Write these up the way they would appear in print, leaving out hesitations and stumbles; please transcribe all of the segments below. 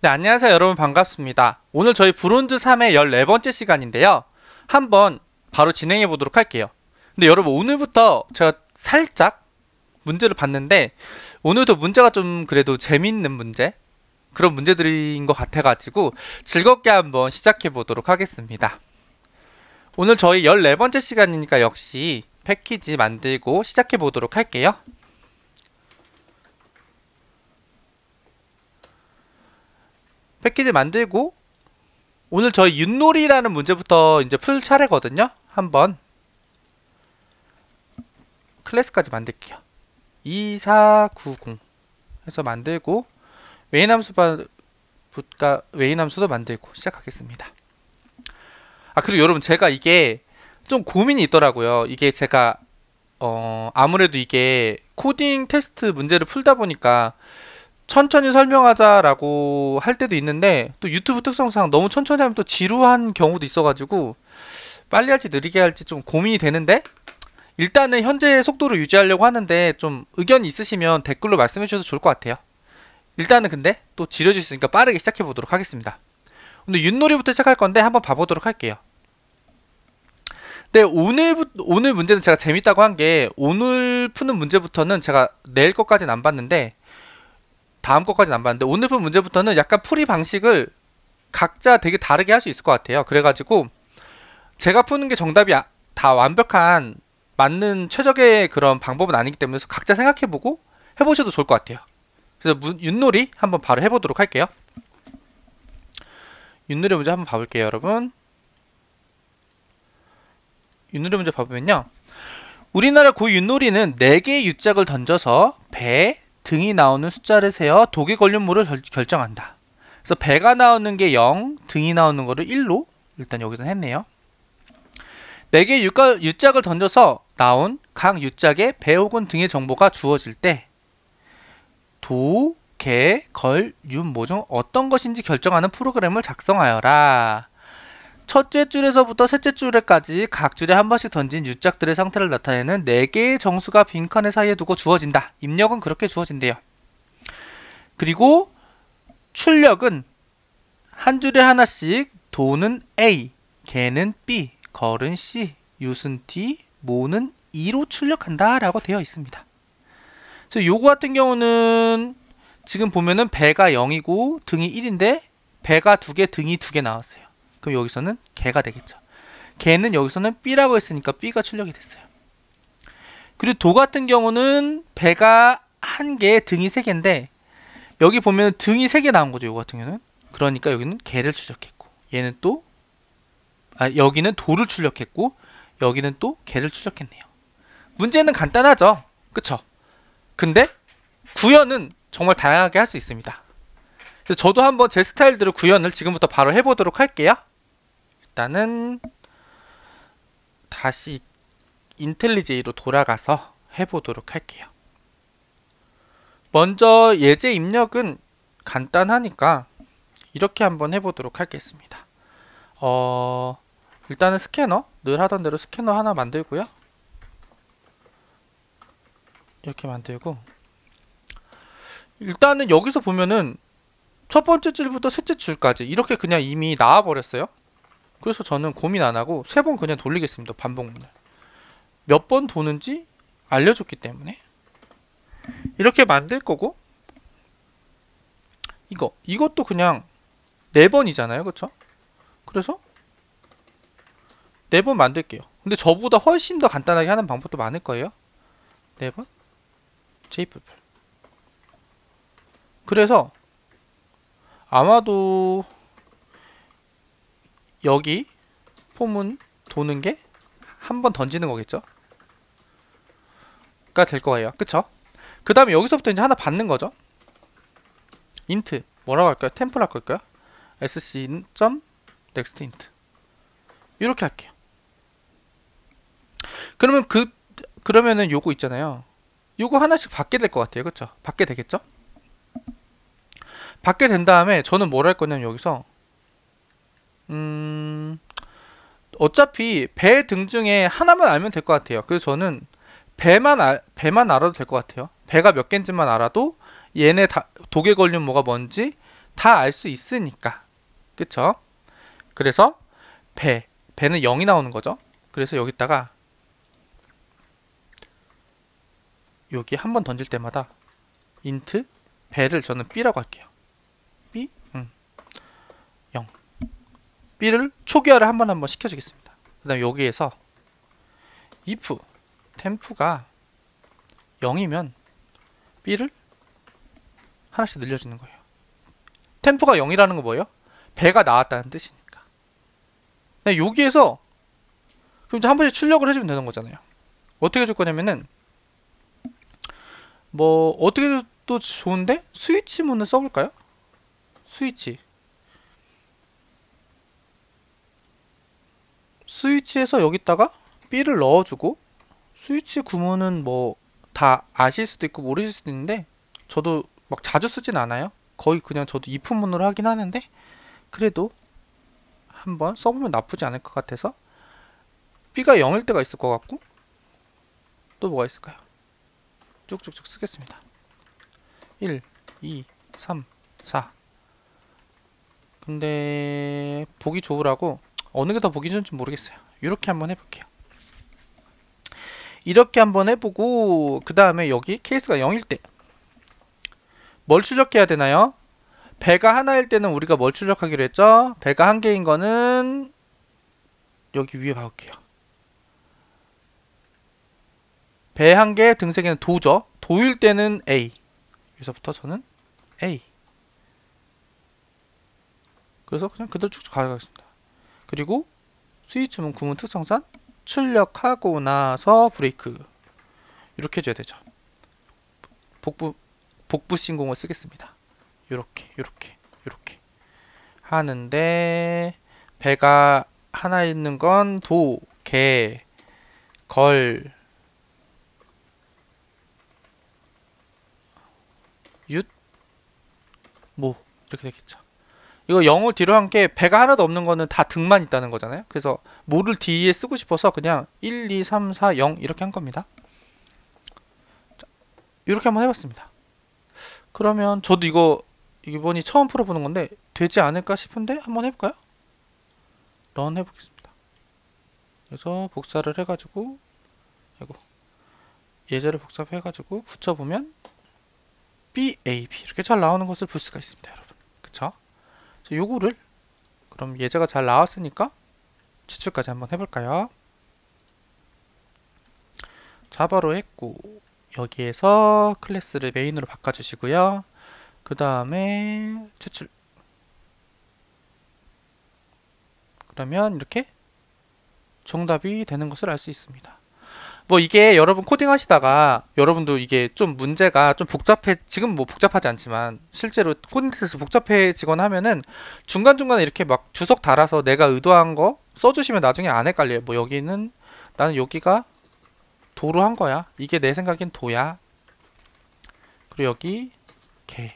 네, 안녕하세요. 여러분 반갑습니다. 오늘 저희 브론즈 3의 14번째 시간인데요. 한번 바로 진행해 보도록 할게요. 근데 여러분 오늘부터 제가 살짝 문제를 봤는데 오늘도 문제가 좀 그래도 재밌는 문제? 그런 문제들인 것 같아가지고 즐겁게 한번 시작해 보도록 하겠습니다. 오늘 저희 14번째 시간이니까 역시 패키지 만들고 시작해 보도록 할게요. 패키지 만들고 오늘 저희 윷놀이라는 문제부터 이제 풀 차례거든요. 한번 클래스까지 만들게요. 2490 해서 만들고 웨인 함수도 만들고 시작하겠습니다. 아, 그리고 여러분 제가 이게 좀 고민이 있더라고요. 이게 제가 아무래도 이게 코딩 테스트 문제를 풀다 보니까 천천히 설명하자라고 할 때도 있는데 또 유튜브 특성상 너무 천천히 하면 또 지루한 경우도 있어가지고 빨리 할지 느리게 할지 좀 고민이 되는데 일단은 현재의 속도를 유지하려고 하는데 좀 의견 있으시면 댓글로 말씀해 주셔도 좋을 것 같아요. 일단은 근데 또 지려주셨으니까 빠르게 시작해 보도록 하겠습니다. 오늘 윷놀이부터 시작할 건데 한번 봐보도록 할게요. 네, 오늘 문제는 제가 재밌다고 한 게 오늘 푸는 문제부터는 제가 내일 것까지는 안 봤는데 다음 것까지는 안 봤는데 오늘 푸는 문제부터는 약간 풀이 방식을 각자 되게 다르게 할 수 있을 것 같아요. 그래가지고 제가 푸는 게 정답이 다 완벽한 맞는 최적의 그런 방법은 아니기 때문에 각자 생각해보고 해보셔도 좋을 것 같아요. 그래서 윷놀이 한번 바로 해보도록 할게요. 윷놀이 문제 한번 봐볼게요, 여러분. 윷놀이 문제 봐보면요. 우리나라 고 윷놀이는 4개의 유짝을 던져서 배, 등이 나오는 숫자를 세어 독에 걸린 모를 결정한다. 그래서 배가 나오는 게 0, 등이 나오는 거를 1로 일단 여기서 했네요. 4개의 유짝을 던져서 나온 각 유짝에 배 혹은 등의 정보가 주어질 때 도, 개, 걸, 윷, 모 중 어떤 것인지 결정하는 프로그램을 작성하여라. 첫째 줄에서부터 셋째 줄에까지 각 줄에 한 번씩 던진 유짝들의 상태를 나타내는 4개의 정수가 빈칸의 사이에 두고 주어진다. 입력은 그렇게 주어진대요. 그리고 출력은 한 줄에 하나씩 도는 A, 개는 B, 걸은 C, 윷은 D, 모는 E로 출력한다 라고 되어 있습니다. 그래서 요거 같은 경우는 지금 보면은 배가 0이고 등이 1인데 배가 2개, 등이 2개 나왔어요. 그럼 여기서는 개가 되겠죠. 개는 여기서는 B라고 했으니까 B가 출력이 됐어요. 그리고 도 같은 경우는 배가 1개, 등이 3개인데 여기 보면 등이 3개 나온 거죠. 요거 같은 경우는. 그러니까 여기는 개를 출력했고 얘는 또 여기는 도를 출력했고 여기는 또 개를 출력했네요. 문제는 간단하죠. 그쵸? 근데 구현은 정말 다양하게 할 수 있습니다. 그래서 저도 한번 제 스타일대로 구현을 지금부터 바로 해보도록 할게요. 일단은 다시 인텔리제이로 돌아가서 해보도록 할게요. 먼저 예제 입력은 간단하니까 이렇게 한번 해보도록 하겠습니다. 일단은 스캐너, 늘 하던 대로 스캐너 하나 만들고요. 이렇게 만들고 일단은 여기서 보면은 첫 번째 줄부터 셋째 줄까지 이렇게 그냥 이미 나와 버렸어요. 그래서 저는 고민 안 하고 3번 그냥 돌리겠습니다. 반복문을 몇 번 도는지 알려줬기 때문에 이렇게 만들 거고 이것도 그냥 4번이잖아요. 그쵸? 그래서 4번 만들게요. 근데 저보다 훨씬 더 간단하게 하는 방법도 많을 거예요. 4번 J풀풀. 그래서 아마도 여기 폼은 도는 게 한 번 던지는 거겠죠? 가 될 거예요. 그쵸? 그 다음에 여기서부터 이제 하나 받는 거죠. 인트 뭐라고 할까요? 템플 할 걸까요? sc.nextInt 이렇게 할게요. 그러면은 요거 있잖아요. 요거 하나씩 받게 될 것 같아요. 그쵸? 받게 되겠죠? 받게 된 다음에 저는 뭘 할 거냐면 여기서 어차피 배 등 중에 하나만 알면 될 것 같아요. 그래서 저는 배만 알아도 될 것 같아요. 배가 몇 개인지만 알아도 얘네 독에 걸린 뭐가 뭔지 다 알 수 있으니까. 그쵸? 그래서 배는 0이 나오는 거죠. 그래서 여기다가 여기 한 번 던질 때마다 인트 배를 저는 b라고 할게요. b 0. b를 초기화를 한 번 시켜주겠습니다. 그 다음에 여기에서 if temp가 0이면 b를 하나씩 늘려주는 거예요. 템프가 0이라는 건 뭐예요? 배가 나왔다는 뜻이니까. 여기에서 그럼 이제 한 번씩 출력을 해주면 되는 거잖아요. 어떻게 해줄 거냐면은 뭐 어떻게 해도 좋은데 스위치 문을 써볼까요? 스위치에서 여기다가 B를 넣어주고, 스위치 구문은 뭐 다 아실 수도 있고 모르실 수도 있는데 저도 막 자주 쓰진 않아요. 거의 그냥 저도 if문으로 하긴 하는데 그래도 한번 써보면 나쁘지 않을 것 같아서 B가 0일 때가 있을 것 같고, 또 뭐가 있을까요? 쭉쭉쭉 쓰겠습니다. 1, 2, 3, 4. 근데 보기 좋으라고 어느 게 더 보기 좋은지 모르겠어요. 이렇게 한번 해볼게요. 이렇게 한번 해보고 그 다음에 여기 케이스가 0일 때 뭘 출력해야 되나요? 배가 하나일 때는 우리가 뭘 출력하기로 했죠? 배가 한 개인 거는 여기 위에 봐볼게요. 배 한 개, 등 세 개는 도죠. 도일 때는 A. 여기서부터 저는 A. 그래서 그냥 그대로 쭉쭉 가져가겠습니다. 그리고 스위치문 구문 특성상 출력하고 나서 브레이크. 이렇게 해줘야 되죠. 복부 신공을 쓰겠습니다. 요렇게 하는데 배가 하나 있는 건 도, 개, 걸, 윷, 모 이렇게 되겠죠. 이거 0을 뒤로 한 게 배가 하나도 없는 거는 다 등만 있다는 거잖아요. 그래서 모를 뒤에 쓰고 싶어서 그냥 1, 2, 3, 4, 0 이렇게 한 겁니다. 자, 이렇게 한번 해봤습니다. 그러면 저도 이거 이번이 처음 풀어보는 건데 되지 않을까 싶은데 한번 해볼까요? 런 해보겠습니다. 그래서 복사를 해가지고 예제를 복사해가지고 붙여보면 BAB 이렇게 잘 나오는 것을 볼 수가 있습니다, 여러분. 그쵸? 요거를 그럼 예제가 잘 나왔으니까 제출까지 한번 해볼까요? 자바로 했고 여기에서 클래스를 메인으로 바꿔주시고요. 그 다음에 제출. 그러면 이렇게 정답이 되는 것을 알 수 있습니다. 뭐 이게 여러분 코딩 하시다가 여러분도 이게 좀 문제가 좀 복잡해, 지금 뭐 복잡하지 않지만 실제로 코딩 테스트 복잡해지거나 하면은 중간중간에 이렇게 막 주석 달아서 내가 의도한 거 써주시면 나중에 안 헷갈려요. 뭐 여기는 나는 여기가 도로 한 거야. 이게 내 생각엔 도야. 그리고 여기 개.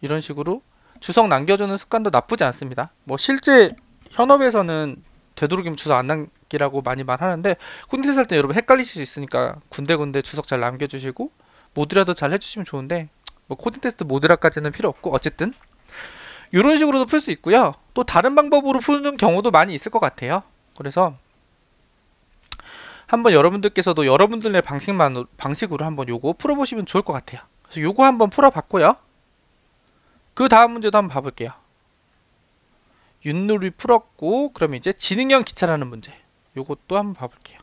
이런 식으로 주석 남겨주는 습관도 나쁘지 않습니다. 뭐 실제 현업에서는 되도록이면 주석 안 남기라고 많이 말하는데 코딩 테스트 할 때 여러분 헷갈리실 수 있으니까 군데군데 주석 잘 남겨주시고 모드라도 잘 해주시면 좋은데 뭐 코딩 테스트 모드라까지는 필요 없고 어쨌든 이런 식으로도 풀 수 있고요. 또 다른 방법으로 푸는 경우도 많이 있을 것 같아요. 그래서 한번 여러분들께서도 여러분들의 방식으로 한번 요거 풀어보시면 좋을 것 같아요. 그래서 요거 한번 풀어봤고요. 그 다음 문제도 한번 봐볼게요. 윷놀이 풀었고 그러면 이제 지능형 기차라는 문제, 요것도 한번 봐볼게요.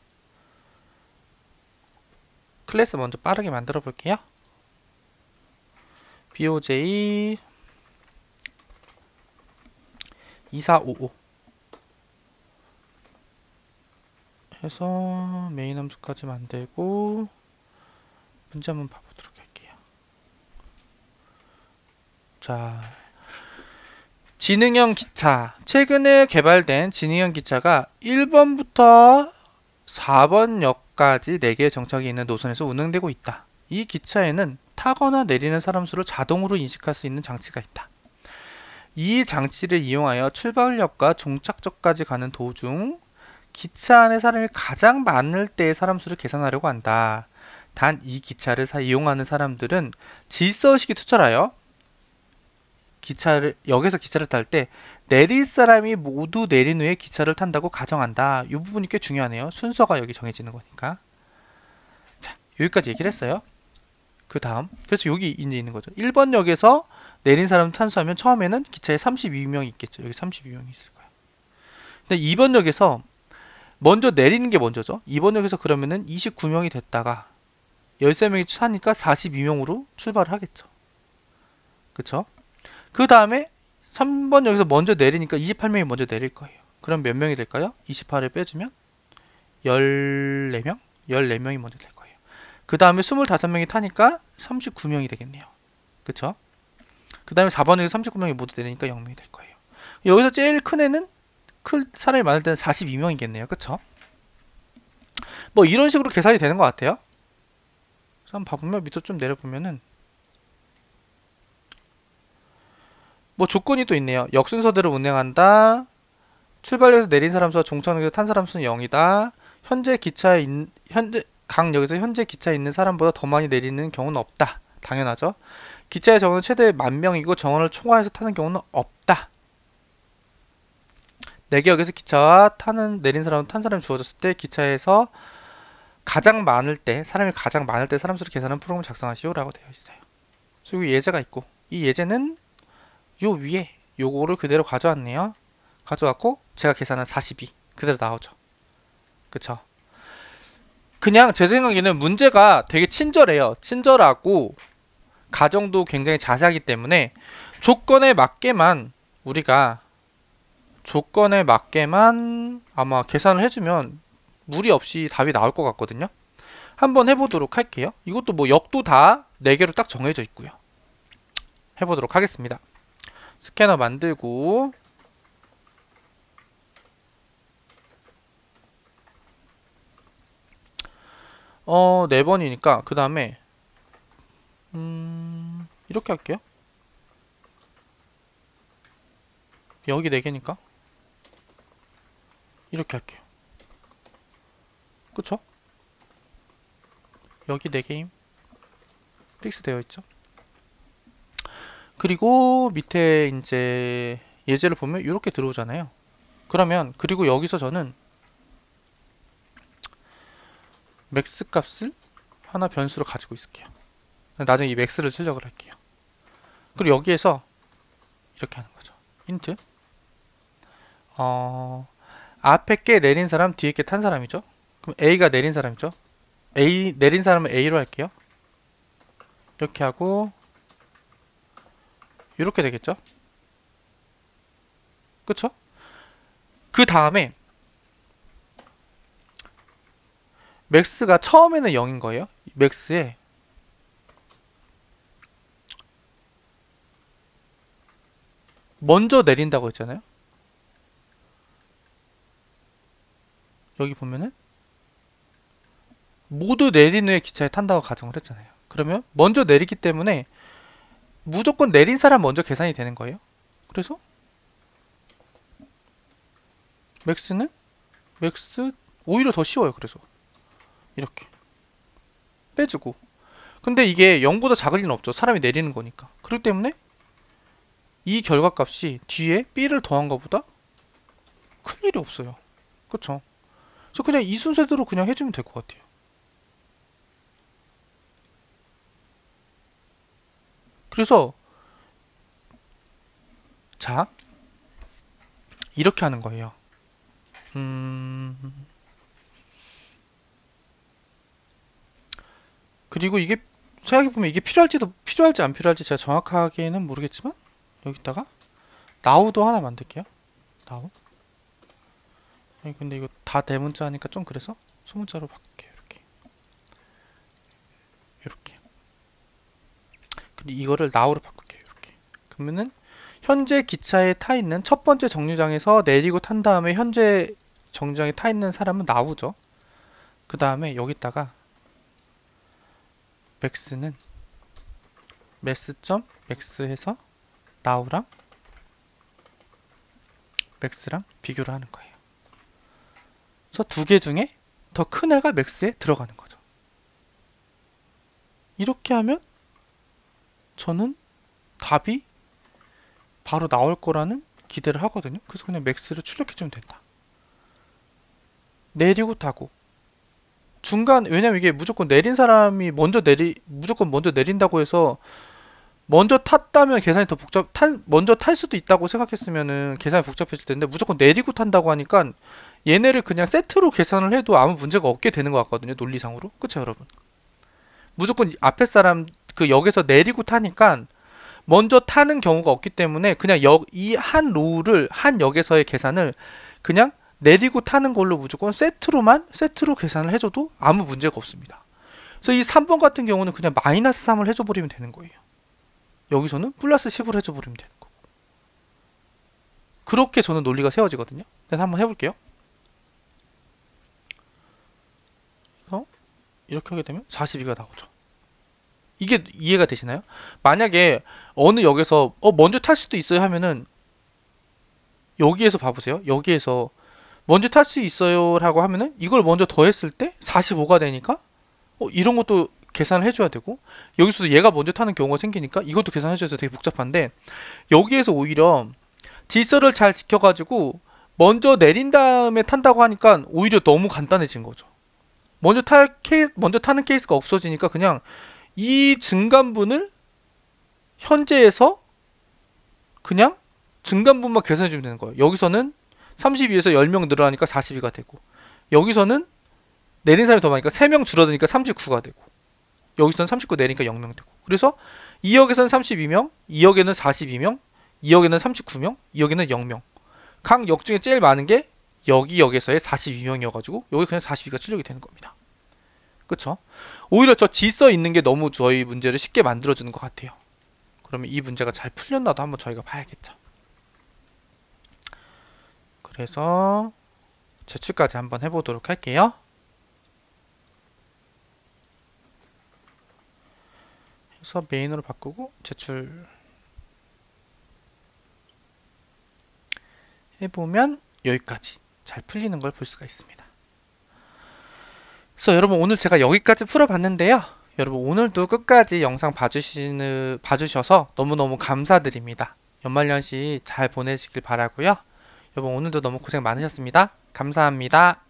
클래스 먼저 빠르게 만들어 볼게요. BOJ 2455 해서 메인 함수까지 만들고 문제 한번 봐보도록 할게요. 자, 지능형 기차, 최근에 개발된 지능형 기차가 1번부터 4번역까지 4개의 정착이 있는 노선에서 운행되고 있다. 이 기차에는 타거나 내리는 사람 수를 자동으로 인식할 수 있는 장치가 있다. 이 장치를 이용하여 출발역과 종착역까지 가는 도중 기차 안에 사람이 가장 많을 때의 사람 수를 계산하려고 한다. 단 이 기차를 이용하는 사람들은 질서의식이 투철하여 역에서 기차를 탈 때 내릴 사람이 모두 내린 후에 기차를 탄다고 가정한다. 이 부분이 꽤 중요하네요. 순서가 여기 정해지는 거니까. 자, 여기까지 얘기를 했어요. 그 다음, 그래서 여기 이제 있는 거죠. 1번 역에서 내린 사람 탄수하면 처음에는 기차에 32명이 있겠죠. 여기 32명이 있을 거예요. 근데 2번 역에서 먼저 내리는 게 먼저죠. 2번 역에서 그러면은 29명이 됐다가 13명이 차니까 42명으로 출발을 하겠죠. 그쵸? 그 다음에 3번 역에서 먼저 내리니까 28명이 먼저 내릴 거예요. 그럼 몇 명이 될까요? 28을 빼주면 14명? 14명이 먼저 될 거예요. 그 다음에 25명이 타니까 39명이 되겠네요. 그쵸? 그 다음에 4번역에서 39명이 모두 내리니까 0명이 될 거예요. 여기서 제일 큰 애는 사람이 많을 때는 42명이겠네요. 그쵸? 뭐 이런 식으로 계산이 되는 것 같아요. 그래서 한번 봐보면 밑으로 좀 내려보면은 뭐 조건이 또 있네요. 역순서대로 운행한다. 출발역에서 내린 사람 수와 종착역에서 탄 사람 수는 0이다. 각 역에서 현재 기차에 있는 사람보다 더 많이 내리는 경우는 없다. 당연하죠. 기차의 정원은 최대 10,000명이고 정원을 초과해서 타는 경우는 없다. 4개 역에서 기차와 내린 사람, 탄 사람이 주어졌을 때 기차에서 사람이 가장 많을 때 사람 수를 계산하는 프로그램을 작성하시오 라고 되어 있어요. 그래서 여기 예제가 있고, 이 예제는 요 위에 요거를 그대로 가져왔네요. 가져왔고 제가 계산한 42 그대로 나오죠. 그쵸? 그냥 제 생각에는 문제가 되게 친절해요. 친절하고 가정도 굉장히 자세하기 때문에 우리가 조건에 맞게만 아마 계산을 해주면 무리 없이 답이 나올 것 같거든요. 한번 해보도록 할게요. 이것도 뭐 역도 다 4개로 딱 정해져 있고요. 해보도록 하겠습니다. 스캐너 만들고 4번이니까 그 다음에 이렇게 할게요. 여기 4개니까 이렇게 할게요. 그쵸? 여기 4개임 픽스 되어 있죠. 그리고 밑에 이제 예제를 보면 이렇게 들어오잖아요. 그러면 그리고 여기서 저는 맥스 값을 하나 변수로 가지고 있을게요. 나중에 이 맥스를 출력을 할게요. 그리고 여기에서 이렇게 하는 거죠. 인트 앞에 게 내린 사람 뒤에 게 탄 사람이죠. 그럼 A가 내린 사람이죠. 내린 사람은 A로 할게요. 이렇게 하고 이렇게 되겠죠. 그쵸? 그 다음에 맥스가 처음에는 0인 거예요. 맥스에 먼저 내린다고 했잖아요. 여기 보면은 모두 내린 후에 기차에 탄다고 가정을 했잖아요. 그러면 먼저 내리기 때문에 무조건 내린 사람 먼저 계산이 되는 거예요. 그래서 맥스 오히려 더 쉬워요. 그래서 이렇게 빼주고 근데 이게 0보다 작을 리는 없죠. 사람이 내리는 거니까. 그렇기 때문에 이 결과값이 뒤에 B를 더한 것보다 큰 일이 없어요. 그쵸? 그래서 그냥 이 순서대로 그냥 해주면 될 것 같아요. 그래서 자 이렇게 하는 거예요. 그리고 이게 생각해보면 이게 필요할지 안 필요할지 제가 정확하게는 모르겠지만 여기다가 now도 하나 만들게요. now. 근데 이거 다 대문자 하니까 좀 그래서 소문자로 바꿀게요. 이렇게 그리고 이거를 now로 바꿀게요. 이렇게 그러면은 현재 기차에 타 있는 첫 번째 정류장에서 내리고 탄 다음에 현재 정류장에 타 있는 사람은 now죠. 그 다음에 여기다가 max는 mass.max 해서 now랑 max랑 비교를 하는 거예요. 그래서 두 개 중에 더 큰 애가 max에 들어가는 거죠. 이렇게 하면 저는 답이 바로 나올 거라는 기대를 하거든요. 그래서 그냥 맥스를 출력해주면 된다. 내리고 타고 중간, 왜냐면 이게 무조건 내린 사람이 무조건 먼저 내린다고 해서 먼저 탔다면 계산이 더 먼저 탈 수도 있다고 생각했으면은 계산이 복잡해질 텐데, 무조건 내리고 탄다고 하니까 얘네를 그냥 세트로 계산을 해도 아무 문제가 없게 되는 것 같거든요, 논리상으로. 그쵸, 여러분? 무조건 앞에 사람 그 역에서 내리고 타니까 먼저 타는 경우가 없기 때문에 그냥 이 한 로우를 한 역에서의 계산을 그냥 내리고 타는 걸로 무조건 세트로 계산을 해줘도 아무 문제가 없습니다. 그래서 이 3번 같은 경우는 그냥 마이너스 3을 해줘버리면 되는 거예요. 여기서는 플러스 10을 해줘버리면 되는 거고. 그렇게 저는 논리가 세워지거든요. 그래서 한번 해볼게요. 이렇게 하게 되면 42가 나오죠. 이게 이해가 되시나요? 만약에 어느 역에서 먼저 탈 수도 있어요 하면은, 여기에서 봐보세요. 여기에서 먼저 탈 수 있어요 라고 하면은 이걸 먼저 더했을 때 45가 되니까 이런 것도 계산을 해줘야 되고, 여기서도 얘가 먼저 타는 경우가 생기니까 이것도 계산해줘야 돼서 되게 복잡한데, 여기에서 오히려 질서를 잘 지켜가지고 먼저 내린 다음에 탄다고 하니까 오히려 너무 간단해진 거죠. 먼저 타는 케이스가 없어지니까 그냥 이 증간분을 현재에서 그냥 증간분만 계산해주면 되는 거예요. 여기서는 32에서 10명 늘어나니까 42가 되고, 여기서는 내린 사람이 더 많으니까 3명 줄어드니까 39가 되고, 여기서는 39 내리니까 0명 되고. 그래서 2역에서는 32명, 2역에는 42명, 2역에는 39명, 2역에는 0명. 각 역 중에 제일 많은 게 여기 역에서의 42명이어가지고 여기 그냥 42가 출력이 되는 겁니다. 그쵸? 오히려 저 질서 있는 게 너무 저희 문제를 쉽게 만들어주는 것 같아요. 그러면 이 문제가 잘 풀렸나도 한번 저희가 봐야겠죠. 그래서 제출까지 한번 해보도록 할게요. 그래서 메인으로 바꾸고 제출 해보면 여기까지 잘 풀리는 걸 볼 수가 있습니다. 그래서 여러분, 오늘 제가 여기까지 풀어봤는데요. 여러분, 오늘도 끝까지 영상 봐주셔서 너무너무 감사드립니다. 연말연시 잘 보내시길 바라고요. 여러분, 오늘도 너무 고생 많으셨습니다. 감사합니다.